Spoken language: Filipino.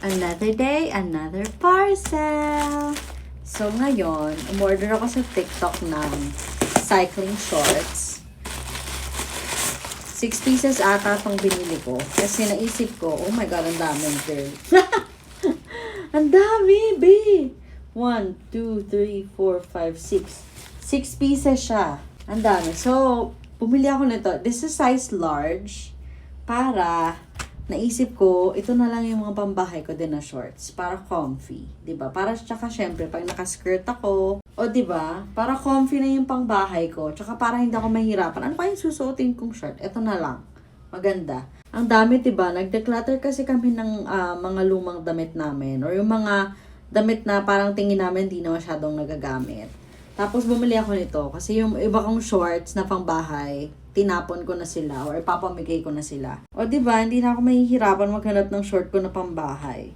Another day, another parcel! So ngayon, umorder ako sa TikTok ng cycling shorts. 6 pieces ata itong binili ko. Kasi naisip ko, oh my god, ang dami, girl. Ang dami, B! 1, 2, 3, 4, 5, 6. 6 pieces siya. Ang dami. So, bumili ako nito. This is size large. Para naisip ko, ito na lang yung mga pambahay ko din na shorts. Para comfy. 'Di ba? Para, tsaka syempre, pag naka-skirt ako, o 'di ba? Para comfy na yung pangbahay ko. Tsaka para hindi ako mahirapan. Ano pa yung susuotin kong short? Ito na lang. Maganda. Ang dami, 'di ba? Nag-declutter kasi kami ng mga lumang damit namin. Or yung mga damit na parang tingin namin hindi na masyadong nagagamit. Tapos bumili ako nito. Kasi yung iba kong shorts na pangbahay, tinapon ko na sila or papamigay ko na sila. O 'di ba, hindi na ako mahihirapan maghanap ng short ko na pambahay.